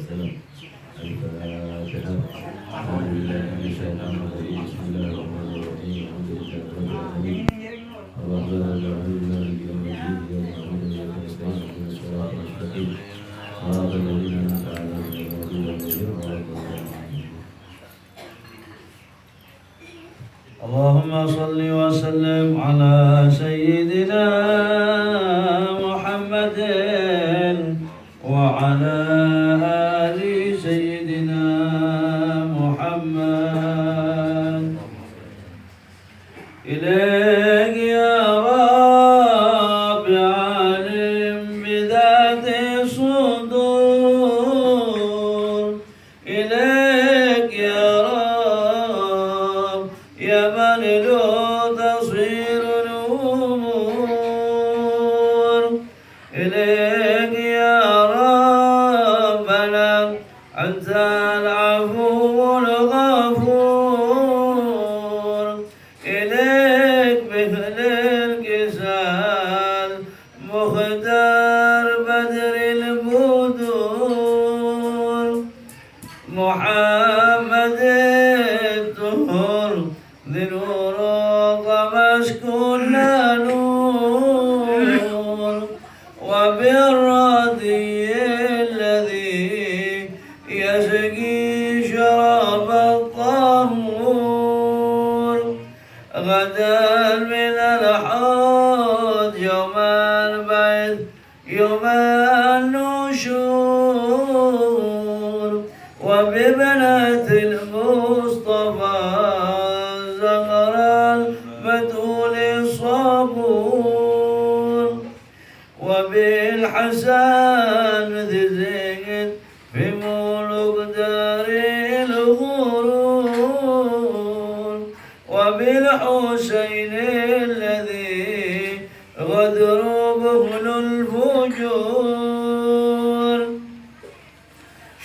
والسلام. الفاتحة. أعوذ بالله من الشيطان الرجيم. بسم الله الرحمن الرحيم. الحمد لله رب العالمين. الرحمن الرحيم مالك يوم الدين. إياك نعبد وإياك نستعين. اهدنا الصراط المستقيم صراط الذين أنعمت عليهم غير المغضوب عليهم ولا الضالين. اللهم صل وسلم على سيدنا محمد وعلى آل سيدنا محمد. إليك يا رب عالم بذات الصدور. إليك يا رب يا من له تصير الأمور. إليك يا ربنا أنت العفو الغفور. إليك مثل الكسال مختار بدر البدور. محمد الطهر ذي نور طمسك نور. وبالرضي الذي يسقي شراب الطهور. غدا من الحوض يوم البيت يوم النشور. وببنات المصطفى زهرا البتول الصبور. وبالحسن ذي زين في ملوك دار الغرور. وبالحسين الذي غدر بغل الفجور.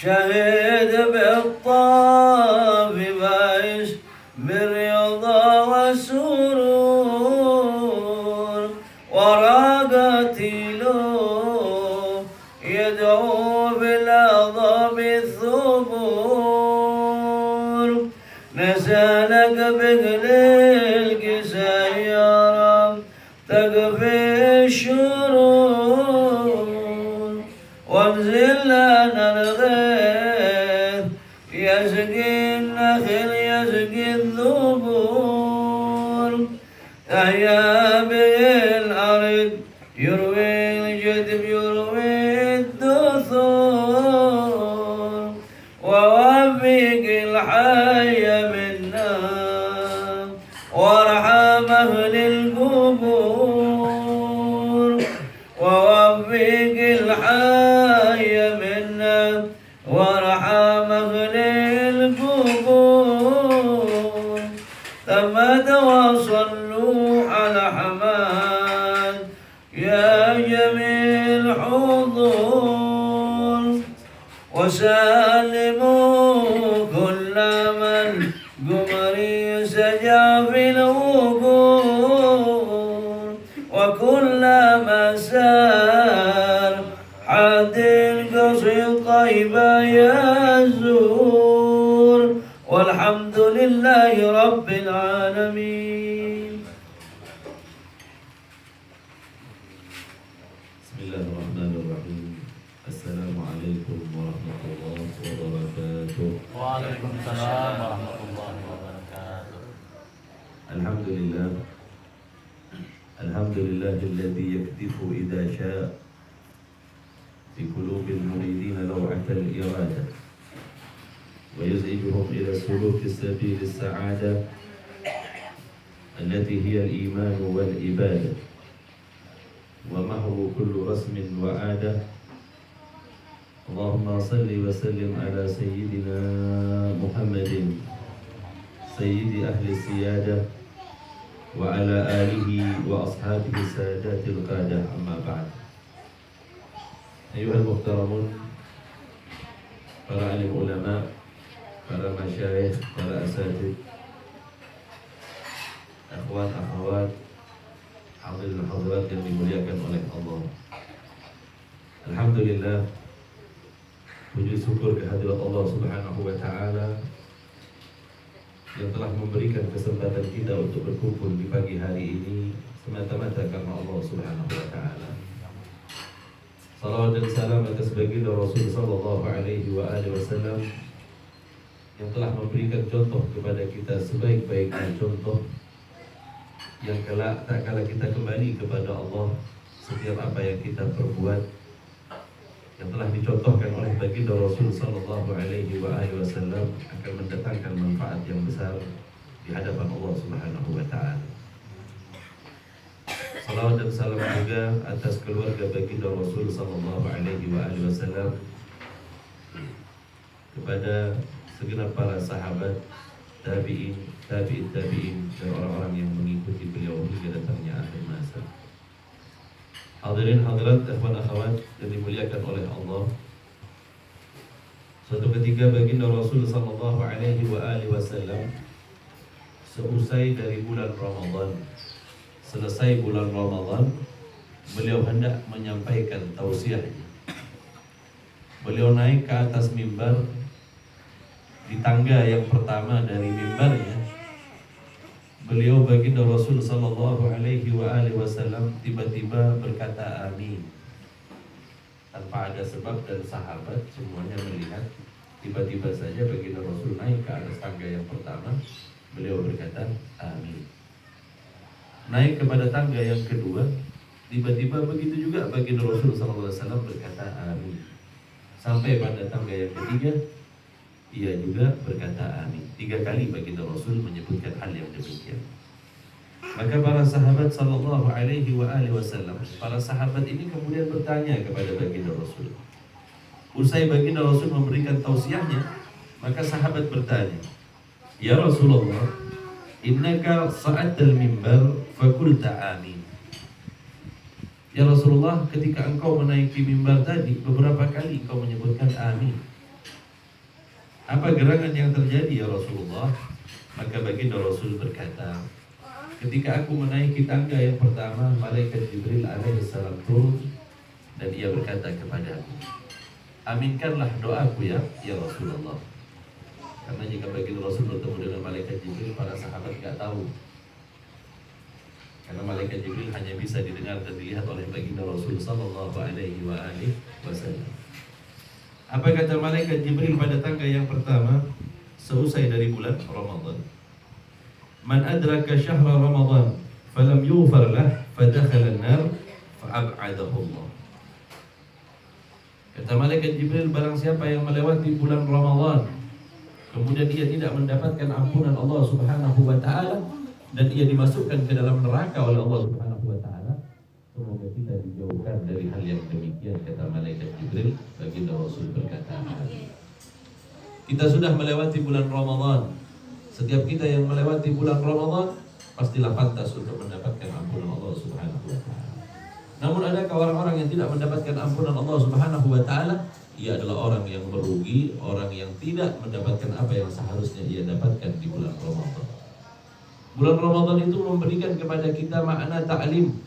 شهد بالطاف بايش بالرضا والسرور. وراقتي له يدعو بالأضب الثبور. نسألك بأهل الكساء يا رب تكفي الشرور. وانزل لنا الغيث يسقي النخل يسقي الذبور. تحيا به الأرض يروي الجدب يروي الدثور. ووفق الحي منا وارحم أهل القبور. ووفق الحي منا وارحم أهل القبور. ثم توصلوا على حماد يا جميل حضور. وسلموا كل من قمري سجى في الوقور. وكل مسار حد قصيد طيبة يزور. والحمد لله رب العالمين. بسم الله الرحمن الرحيم. السلام عليكم ورحمة الله وبركاته. وعليكم السلام ورحمة الله وبركاته. الحمد لله. الحمد لله الذي يكتف إذا شاء في قلوب المريدين لوعة الإرادة ويزعجهم إلى سلوك سبيل السعادة التي هي الإيمان والإبادة ومحو كل رسم وعادة. اللهم صل وسلم على سيدنا محمد سيد أهل السيادة وعلى آله وأصحابه السادات القادة. أما بعد. أيها المحترمون, para alim ulama, para masyayikh, para asatid, akhwan akhwat, hadirin hadirat yang dimuliakan oleh Allah. Alhamdulillah, Puji syukur kehadirat Allah Subhanahu wa Ta'ala yang telah memberikan kesempatan kita untuk berkumpul di pagi hari ini semata-mata karena Allah Subhanahu wa Ta'ala. Salawat dan salam atas baginda Rasul sallallahu alaihi wa alihi wasallam yang telah memberikan contoh kepada kita sebaik-baiknya contoh yang kelak tak kala kita kembali kepada Allah, setiap apa yang kita perbuat yang telah dicontohkan oleh baginda Rasul sallallahu alaihi wa alihi wasallam akan mendatangkan manfaat yang besar di hadapan Allah Subhanahu wa Ta'ala. Salawat dan salam juga atas keluarga baginda Rasul sallallahu alaihi wa alihi wasallam, kepada segenap para sahabat, tabi'in, tabi'in dan orang-orang yang mengikuti beliau hingga datangnya akhir masa. Hadirin hadirat ikhwan akhwat yang dimuliakan oleh Allah. Suatu ketika baginda Rasul sallallahu alaihi wa alihi wasallam seusai dari bulan Ramadan, selesai bulan Ramadan, beliau hendak menyampaikan tausiahnya. Beliau naik ke atas mimbar. Di tangga yang pertama dari mimbarnya, beliau baginda Rasul sallallahu alaihi wa alihi wasallam tiba-tiba berkata amin. Tanpa ada sebab dan sahabat semuanya melihat, tiba-tiba saja baginda Rasul naik ke atas tangga yang pertama, beliau berkata amin. Naik kepada tangga yang kedua, tiba-tiba begitu juga baginda Rasul sallallahu alaihi wasallam berkata amin. Sampai pada tangga yang ketiga, ia juga berkata amin. 3 kali baginda Rasul menyebutkan hal yang demikian. Maka para sahabat sallallahu alaihi wa alihi wasallam, para sahabat ini kemudian bertanya kepada baginda Rasul. Usai baginda Rasul memberikan tausiahnya, maka sahabat bertanya, "Ya Rasulullah, innaka sa'atal mimbar fakulta amin." Ya Rasulullah, ketika engkau menaiki mimbar tadi, beberapa kali engkau menyebutkan amin. Apa gerangan yang terjadi ya Rasulullah? Maka baginda Rasul berkata, ketika aku menaiki tangga yang pertama, malaikat Jibril alaihissalam turun dan ia berkata kepadaku, aminkanlah doaku ya Rasulullah. Karena jika baginda Rasul bertemu dengan malaikat Jibril, para sahabat tidak tahu. Karena malaikat Jibril hanya bisa didengar dan dilihat oleh baginda Rasul sallallahu alaihi wa alihi wasallam. Apa kata malaikat Jibril pada tangga yang pertama seusai dari bulan Ramadan? Man adraka syahra Ramadan falam yughfar lah fadakhala an-nar fa'ab'adahu Allah. Kata malaikat Jibril, barang siapa yang melewati bulan Ramadan kemudian ia tidak mendapatkan ampunan Allah Subhanahu wa Ta'ala dan ia dimasukkan ke dalam neraka oleh Allah Subhanahu wa Ta'ala, semoga kita dijauhkan dari hal yang demikian, kata malaikat Jibril. Baginda Rasul berkata, kita sudah melewati bulan Ramadan. Setiap kita yang melewati bulan Ramadan pastilah pantas untuk mendapatkan ampunan Allah Subhanahu wa Ta'ala. Namun adakah orang-orang yang tidak mendapatkan ampunan Allah Subhanahu wa Ta'ala? Ia adalah orang yang merugi, orang yang tidak mendapatkan apa yang seharusnya ia dapatkan di bulan Ramadan. Bulan Ramadan itu memberikan kepada kita makna ta'lim,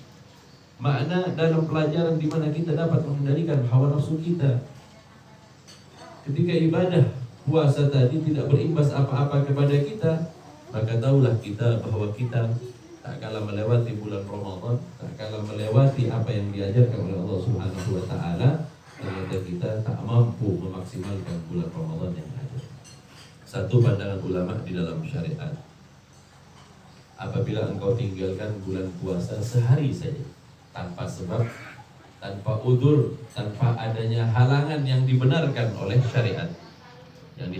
makna dalam pelajaran di mana kita dapat mengendalikan hawa nafsu kita. Ketika ibadah puasa tadi tidak berimbas apa-apa kepada kita, maka tahulah kita bahwa kita tak kalah melewati bulan Ramadan, tak kalah melewati apa yang diajarkan oleh Allah Subhanahu wa Ta'ala. Ternyata kita tak mampu memaksimalkan bulan Ramadan yang ada. Satu pandangan ulama di dalam syariat, apabila engkau tinggalkan bulan puasa sehari saja tanpa sebab, tanpa udzur, tanpa adanya halangan yang dibenarkan oleh syariat. Yang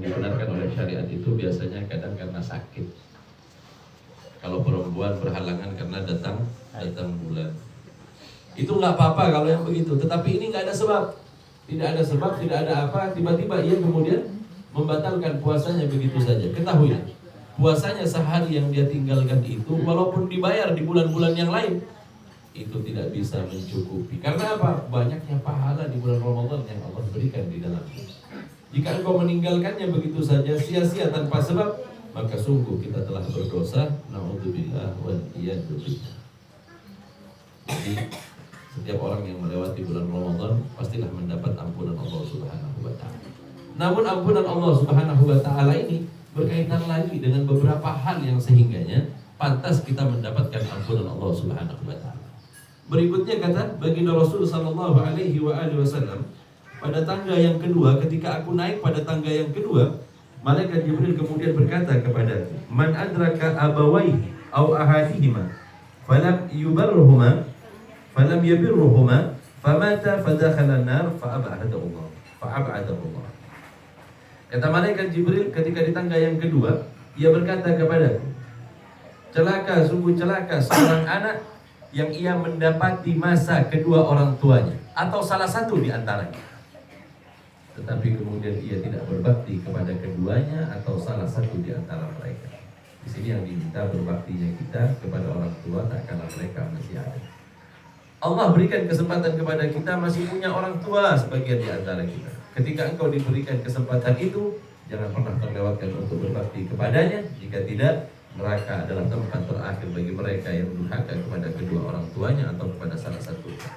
dibenarkan oleh syariat itu biasanya kadang karena sakit. Kalau perempuan berhalangan karena datang bulan, itu nggak apa-apa kalau yang begitu. Tetapi ini nggak ada sebab, tidak ada apa, tiba-tiba ia kemudian membatalkan puasanya begitu saja. Ketahui, puasanya sehari yang dia tinggalkan itu, walaupun dibayar di bulan-bulan yang lain, itu tidak bisa mencukupi. Karena apa? Banyaknya pahala di bulan Ramadan yang Allah berikan di dalamnya. Jika engkau meninggalkannya begitu saja, sia-sia tanpa sebab, maka sungguh kita telah berdosa. Na'udzubillah wal iyadu billah. Jadi Setiap orang yang melewati bulan Ramadan pastilah mendapat ampunan Allah Subhanahu wa taala. Namun ampunan Allah Subhanahu wa taala ini berkaitan lagi dengan beberapa hal yang sehingganya pantas kita mendapatkan ampunan Allah Subhanahu wa taala. Berikutnya kata baginda Rasul sallallahu alaihi wasallam, pada tangga yang kedua ketika aku naik pada tangga yang kedua, malaikat Jibril kemudian berkata kepadaku, "Man adraka abawaihi aw ahadihima falam yubarruhuma falam yabirruhuma famata fadakhala an-nar fa'ab'adahu Allah." Kata malaikat Jibril ketika di tangga yang kedua, ia berkata kepadaku, "Celaka, sungguh celaka seorang anak yang ia mendapati masa kedua orang tuanya atau salah satu di antaranya, tetapi kemudian ia tidak berbakti kepada keduanya atau salah satu di antara mereka." Di sini yang diminta berbaktinya kita kepada orang tua tak kala mereka masih ada. Allah berikan kesempatan kepada kita masih punya orang tua sebagian di antara kita. Ketika engkau diberikan kesempatan itu, jangan pernah terlewatkan untuk berbakti kepadanya. Jika tidak, neraka adalah tempat terakhir bagi mereka yang durhaka kepada kedua orang tuanya atau kepada salah satunya.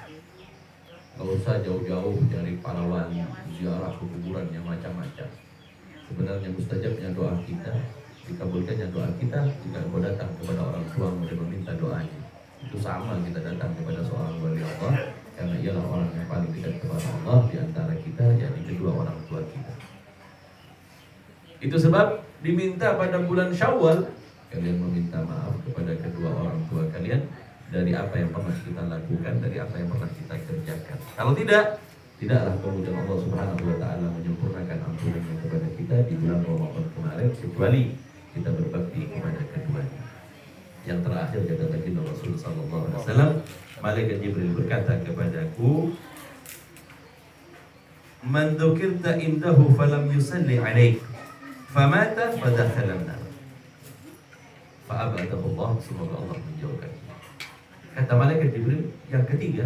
Gak usah jauh-jauh dari pahlawan, ziarah ke kuburan yang macam-macam. Sebenarnya mustajabnya doa kita, dikabulkannya doa kita jika engkau datang kepada orang tuamu dan meminta doanya. Itu sama kita datang kepada seorang wali Allah, karena ialah orang yang paling dekat kepada Allah di antara kita, yakni kedua orang tua kita. Itu sebab diminta pada bulan Syawal kalian meminta maaf kepada kedua orang tua kalian dari apa yang pernah kita lakukan, dari apa yang pernah kita kerjakan. Kalau tidak, tidaklah kemudian Allah Subhanahu wa taala menyempurnakan ampunannya kepada kita di bulan Ramadan kemarin kecuali kita berbakti kepada keduanya. Yang terakhir kata baginda Rasul sallallahu alaihi wasallam, malaikat Jibril berkata kepadaku, "Man dzukirta indahu falam yusalli alaik, famata fadakhala an-nar." Fa'abadahu Allah, semoga Allah menjauhkan. Kata malaikat Jibril yang ketiga,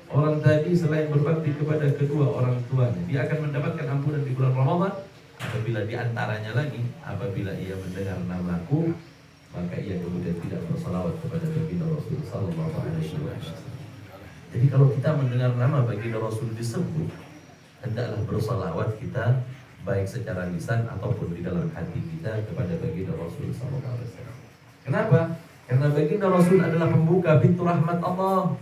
orang tadi selain berbakti kepada kedua orang tuanya, dia akan mendapatkan ampunan di bulan Ramadan apabila di antaranya lagi, apabila ia mendengar namaku, maka ia kemudian tidak bersalawat kepada baginda Rasul sallallahu alaihi wasallam. Jadi kalau kita mendengar nama baginda Rasul disebut, hendaklah bersalawat kita baik secara lisan ataupun di dalam hati kita kepada baginda Rasul sallallahu alaihi wasallam. Kenapa? Karena baginda Rasul adalah pembuka pintu rahmat Allah,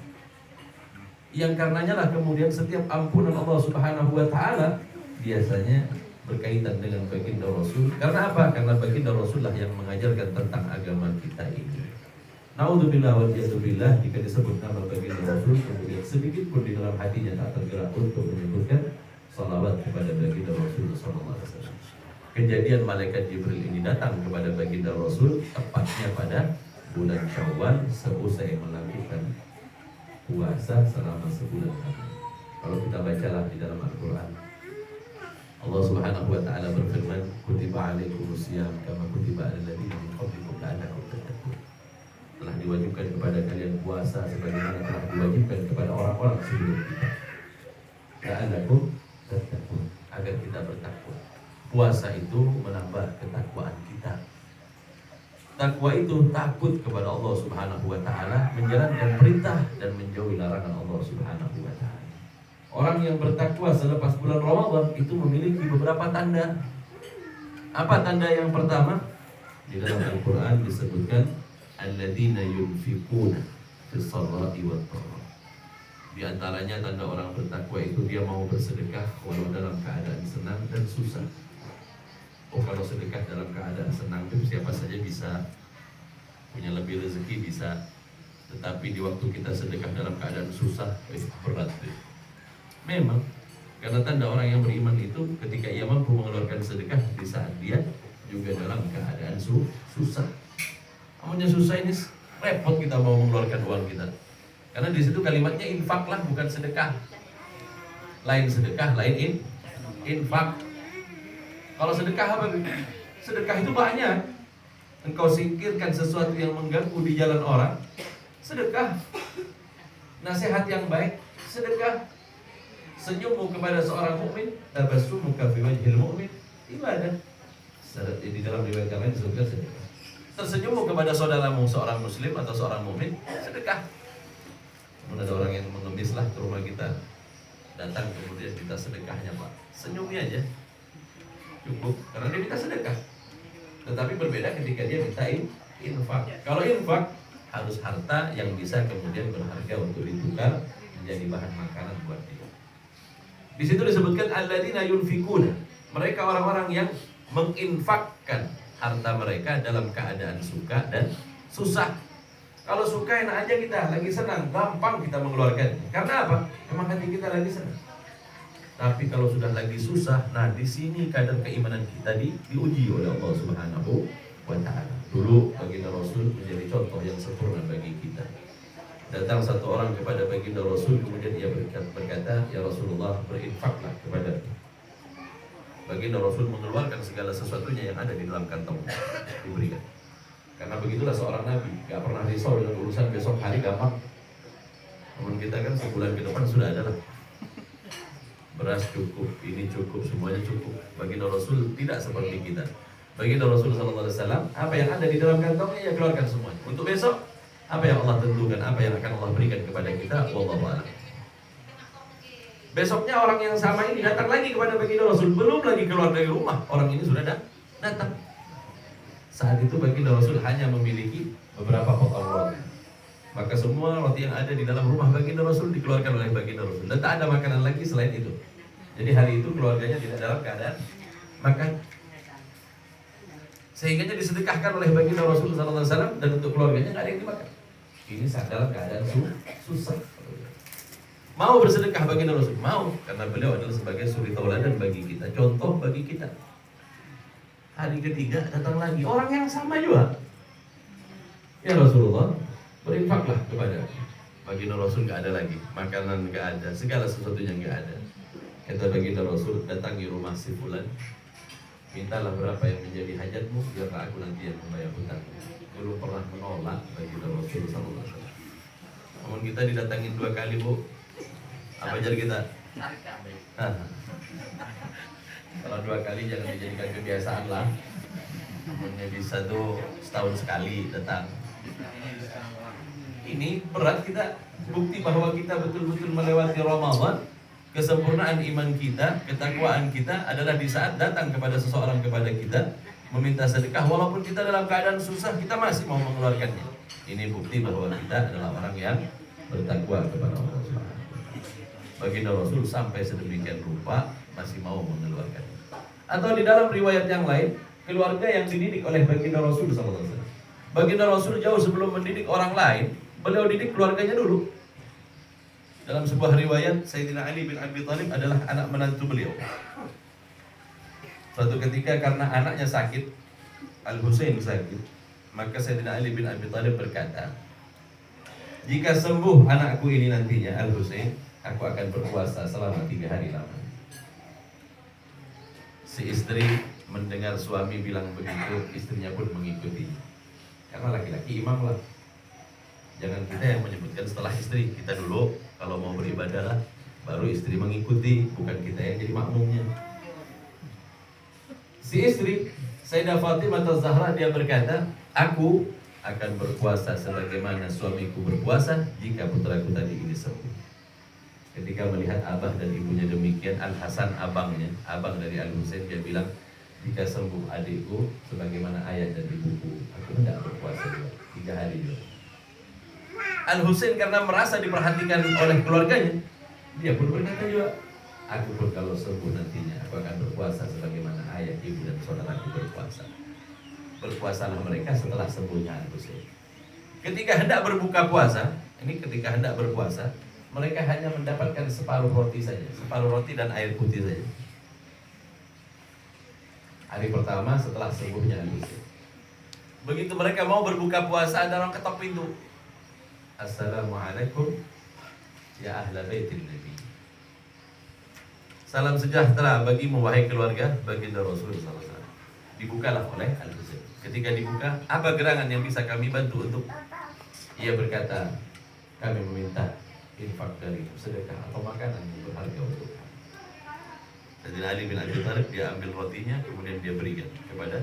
yang karenanya lah kemudian setiap ampunan Allah Subhanahu wa taala biasanya berkaitan dengan baginda Rasul. Karena apa? Karena baginda Rasul lah yang mengajarkan tentang agama kita ini. Naudzubillah wa a'udzubillah, jika disebut nama baginda Rasul kemudian sedikit pun di dalam hatinya tak tergerak untuk menyebutkan salawat kepada baginda Rasul sallallahu alaihi wasallam. Kejadian malaikat Jibril ini datang kepada baginda Rasul tepatnya pada bulan Syawal seusai melakukan puasa selama sebulan. Kalau kita bacalah di dalam Al-Quran, Allah Subhanahu wa taala berfirman, "Kutiba alaikumusiyam kama kutiba alal ladzina min qablikum la'allakum tattaqun." Telah diwajibkan kepada kalian puasa sebagaimana telah diwajibkan kepada orang-orang sebelum kita. La'allakum tattaqun, agar kita bertakwa. Puasa itu menambah ketakwaan kita. Takwa itu takut kepada Allah Subhanahu wa taala, menjalankan perintah dan menjauhi larangan Allah Subhanahu wa taala. Orang yang bertakwa selepas bulan Ramadan itu memiliki beberapa tanda. Apa tanda yang pertama? Di dalam Al-Quran disebutkan alladzina yunfiquna fis sarra'i wat dharra. Di antaranya tanda orang bertakwa itu dia mau bersedekah walau dalam keadaan senang dan susah. Oh, kalau sedekah dalam keadaan senang itu siapa saja bisa, punya lebih rezeki bisa. Tetapi di waktu kita sedekah dalam keadaan susah, berat deh. Memang, karena tanda orang yang beriman itu ketika ia mampu mengeluarkan sedekah di saat dia juga dalam keadaan susah. Namanya susah ini repot kita mau mengeluarkan uang kita. Karena di situ kalimatnya infaklah, bukan sedekah. Lain sedekah, lain infak. Kalau sedekah apa? Sedekah itu banyak. Engkau singkirkan sesuatu yang mengganggu di jalan orang, sedekah. Nasihat yang baik, sedekah. Senyummu kepada seorang mukmin, tabassumuka fi wajhil mu'min, ibadah. Di dalam riwayat yang lain disebutkan sedekah. Tersenyummu kepada saudaramu seorang muslim atau seorang mukmin, sedekah. Ada orang yang mengemis lah ke rumah kita, datang kemudian kita sedekahnya Pak, senyumi aja cukup, karena dia minta sedekah. Tetapi berbeda ketika dia minta infak. Kalau infak harus harta yang bisa kemudian berharga untuk ditukar menjadi bahan makanan buat dia. Di situ disebutkan alladzina yunfikuna, mereka orang-orang yang menginfakkan harta mereka dalam keadaan suka dan susah. Kalau suka enak aja kita, lagi senang, gampang kita mengeluarkan. Karena apa? Emang hati kita lagi senang. Tapi kalau sudah lagi susah, nah di sini kadar keimanan kita diuji oleh Allah Subhanahu wa Ta'ala. Dulu baginda Rasul menjadi contoh yang sempurna bagi kita. Datang satu orang kepada baginda Rasul, kemudian ia berkata, ya Rasulullah, berinfaklah kepada. Baginda Rasul mengeluarkan segala sesuatunya yang ada di dalam kantong, diberikan. Karena begitulah seorang nabi, gak pernah risau dengan urusan besok hari, gampang. Namun kita kan sebulan ke depan sudah ada lah. Beras cukup, ini cukup, semuanya cukup. Baginda Rasul tidak seperti kita. Baginda Rasul SAW, apa yang ada di dalam kantongnya, ya keluarkan semuanya. Untuk besok, apa yang Allah tentukan, apa yang akan Allah berikan kepada kita, wallahu a'lam. Besoknya orang yang sama ini datang lagi kepada baginda Rasul, belum lagi keluar dari rumah, orang ini sudah datang. Saat itu baginda Rasul hanya memiliki beberapa potong roti. Maka semua roti yang ada di dalam rumah baginda Rasul dikeluarkan oleh baginda Rasul, dan tak ada makanan lagi selain itu. Jadi hari itu keluarganya tidak dalam keadaan makan, sehingga disedekahkan oleh baginda Rasul SAW, dan untuk keluarganya nggak ada yang dimakan. Ini saat dalam keadaan susah. Mau bersedekah baginda Rasul? Mau, karena beliau adalah sebagai suri tauladan bagi kita, contoh bagi kita. Hari ketiga datang lagi orang yang sama juga. Ya Rasulullah, berinfaklah kepada. Baginda Rasul nggak ada lagi, makanan nggak ada, segala sesuatunya nggak ada. Kata baginda Rasul, datangi rumah si fulan, mintalah berapa yang menjadi hajatmu, biarlah aku nanti yang membayar hutang. Belum pernah menolak baginda Rasul SAW. Namun kita didatangin 2 kali Bu, apa ajar kita? Kalau 2 kali jangan dijadikan kebiasaan lah. Menjadi setahun sekali datang. Ini berat kita, bukti bahwa kita betul-betul melewati Ramadan. Kesempurnaan iman kita, ketakwaan kita adalah di saat datang kepada seseorang kepada kita meminta sedekah, walaupun kita dalam keadaan susah, kita masih mau mengeluarkannya. Ini bukti bahwa kita adalah orang yang bertakwa kepada Allah Subhanahu wa Ta'ala. Baginda Rasul sampai sedemikian rupa masih mau mengeluarkan. Atau di dalam riwayat yang lain, keluarga yang dididik oleh baginda Rasul SAW. Baginda Rasul jauh sebelum mendidik orang lain, beliau didik keluarganya dulu. Dalam sebuah riwayat, Sayyidina Ali bin Abi Thalib adalah anak menantu beliau. Suatu ketika karena anaknya sakit, Al-Husain sakit, maka Sayyidina Ali bin Abi Thalib berkata, jika sembuh anakku ini nantinya, Al-Husain, aku akan berpuasa selama 3 hari lamanya. Si istri mendengar suami bilang begitu, istrinya pun mengikuti. Karena laki-laki imam lah. Jangan kita yang menyebutkan setelah istri, kita dulu kalau mau beribadah lah, baru istri mengikuti, bukan kita yang jadi makmumnya. Si istri, Sayyidah Fatimah Az-Zahra, dia berkata, aku akan berpuasa sebagaimana suamiku berpuasa jika putraku tadi ini sembuh. Ketika melihat abah dan ibunya demikian, Al-Hasan abangnya, abang dari Al-Husain, dia bilang, jika sembuh adikku sebagaimana ayah dan ibuku, aku tidak berpuasa juga 3 hari juga. Al-Husain karena merasa diperhatikan oleh keluarganya, dia pun berkata juga, aku pun kalau sembuh nantinya, aku akan berpuasa sebagaimana ayah, ibu dan saudaraku berpuasa. Berpuasalah mereka setelah sembuhnya Al-Husain. Ketika hendak berbuka puasa, ketika hendak berpuasa, mereka hanya mendapatkan separuh roti saja, separuh roti dan air putih saja. Hari pertama setelah sembuhnya Al-Husain. Begitu mereka mau berbuka puasa, ada orang ketok pintu. Assalamualaikum ya ahla baitin Nabi. Salam sejahtera bagimu wahai keluarga baginda Rasulullah SAW. Dibukalah oleh Al-Husain. Ketika dibuka, apa gerangan yang bisa kami bantu untuk? Ia berkata, kami meminta infak dari sedekah atau makanan yang berharga untuk kami. Jadi Ali bin Abi Thalib, dia ambil rotinya, kemudian dia berikan kepada.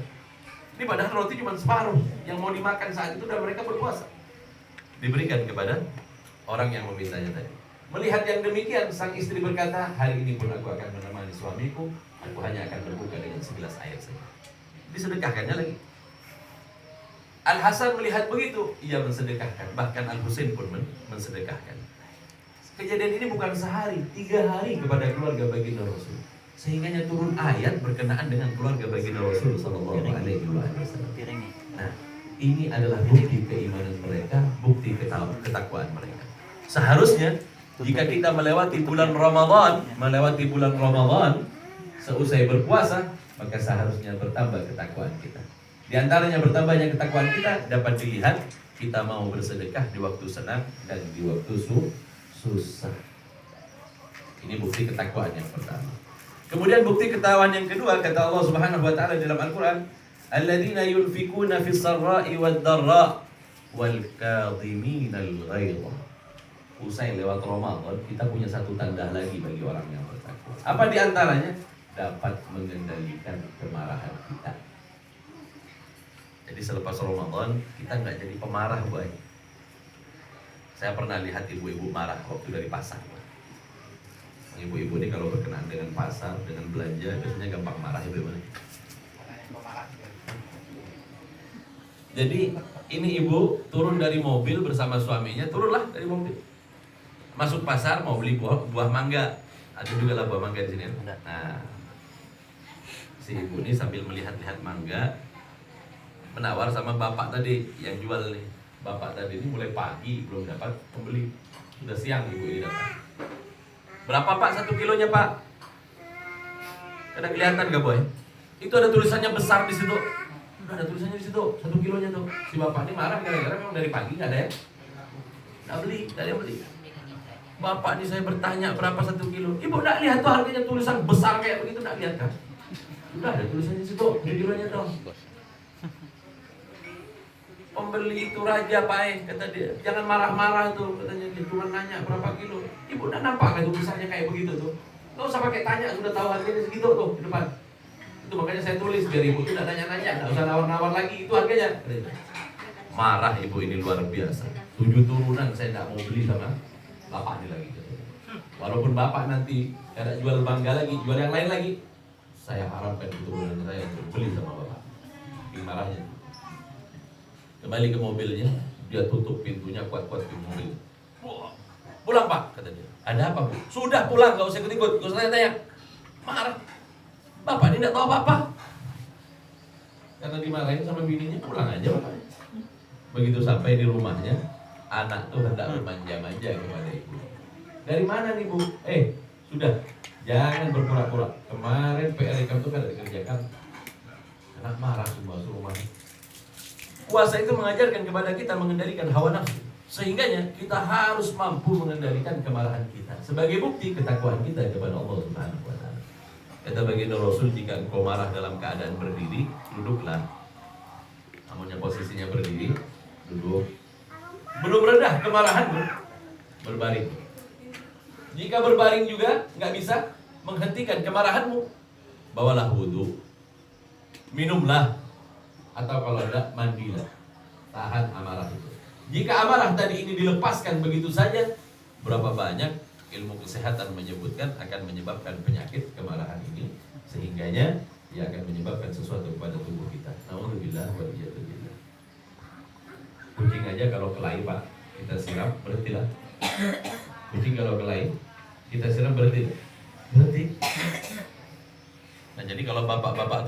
Ini padahal roti cuma separuh, yang mau dimakan saat itu dan mereka berpuasa. Diberikan kepada orang yang memintanya tadi. Melihat yang demikian, sang istri berkata, hari ini pun aku akan menemani suamiku, aku hanya akan berbuka dengan segelas air saja. Disedekahkannya lagi. Al-Hasan melihat begitu, ia mensedekahkan. Bahkan Al-Husain pun mensedekahkan. Kejadian ini bukan sehari, 3 hari kepada keluarga baginda Rasul. Sehingganya turun ayat berkenaan dengan keluarga baginda Rasul sallallahu alaihi wasallam. Nah, ini adalah bukti keimanan mereka, bukti ketakwaan mereka. Seharusnya jika kita melewati bulan Ramadan, seusai berpuasa, maka seharusnya bertambah ketakwaan kita. Di antaranya bertambahnya ketakwaan kita dapat dilihat kita mau bersedekah di waktu senang dan di waktu susah. Ini bukti ketakwaan yang pertama. Kemudian bukti ketakwaan yang kedua, kata Allah Subhanahu wa taala dalam Al-Qur'an, alladzina yunfikuna fis sarra'i wad dharra wal kadhiminal ghaidha. Usai lewat Ramadan, kita punya satu tanda lagi bagi orang yang bertakwa. Apa di antaranya? Dapat mengendalikan kemarahan kita. Jadi selepas Ramadan, kita nggak jadi pemarah, boy. Saya pernah lihat ibu-ibu marah waktu dari pasar. Ibu-ibu ini kalau berkenaan dengan pasar, dengan belanja, biasanya gampang marah, ibu-ibu. Jadi ini ibu turun dari mobil bersama suaminya, turunlah dari mobil. Masuk pasar mau beli buah mangga. Ada juga lah buah mangga di sini. Nah, si ibu ini sambil melihat-lihat mangga, menawar sama bapak tadi yang jual nih. Bapak tadi ini mulai pagi belum dapat pembeli. Sudah siang ibu ini datang. Berapa Pak 1 kilonya Pak? Ada kelihatan gak boy? Itu ada tulisannya besar di situ. Udah ada tulisannya di situ 1 kilonya tuh. Si bapak ini marah gara-gara memang dari pagi nggak ada ya? Nggak beli, nggak ada yang beli. Bapak ini saya bertanya berapa 1 kilo. Ibu nggak lihat tuh harganya tulisan besar kayak begitu, nggak lihat kan? Udah ada tulisannya di situ, di kilonya dong. Pembeli itu raja Pak, kata dia. Jangan marah-marah tuh, katanya dia cuma nanya berapa kilo. Ibu udah nampak kan tulisannya kayak begitu tuh. Nggak usah pakai tanya, sudah tahu harganya segitu tuh di depan. Itu makanya saya tulis biar ibu tidak nanya-nanya, nggak usah nawar-nawar lagi, itu harganya. Marah ibu ini luar biasa. 7 turunan saya nggak mau beli sama bapak ini lagi. Walaupun bapak nanti ada jual bangga lagi, jual yang lain lagi, saya harapkan keturunan saya untuk beli sama bapak. Ini marahnya. Kembali ke mobilnya, dia tutup pintunya kuat-kuat di mobil. Pulang Pak, kata dia. Ada apa Bu? Sudah pulang, gak usah ikut-ikut, gak usah tanya-tanya. Marah. Bapak ini gak tahu apa-apa. Karena dimarahin sama bininya, pulang aja Bapak. Begitu sampai di rumahnya, anak tuh hendak bermanja-manja kepada ibu. Dari mana nih Bu? Sudah, jangan berpura-pura. Kemarin PR kamu tuh kan dikerjakan. Anak marah semua suruh rumah. Puasa itu mengajarkan kepada kita mengendalikan hawa nafsu. Sehingganya kita harus mampu mengendalikan kemarahan kita. Sebagai bukti ketakwaan kita kepada Allah Subhanahu wa taala. Kata baginda Rasul, jika engkau marah dalam keadaan berdiri, duduklah. Namunnya posisinya berdiri, duduk. Belum redah kemarahanmu, berbaring. Jika berbaring juga nggak bisa menghentikan kemarahanmu, bawalah wudhu, minumlah, atau kalau tidak mandilah, tahan amarah itu. Jika amarah tadi ini dilepaskan begitu saja, berapa banyak ilmu kesehatan menyebutkan akan menyebabkan penyakit kemarahan ini, sehingganya ia akan menyebabkan sesuatu kepada tubuh kita. Nauzubillah wa iyyazubillah. Kucing aja kalau kelahi Pak, kita siram berhentilah. Kucing kalau kelahi kita siram berhenti. Nah jadi kalau bapak-bapak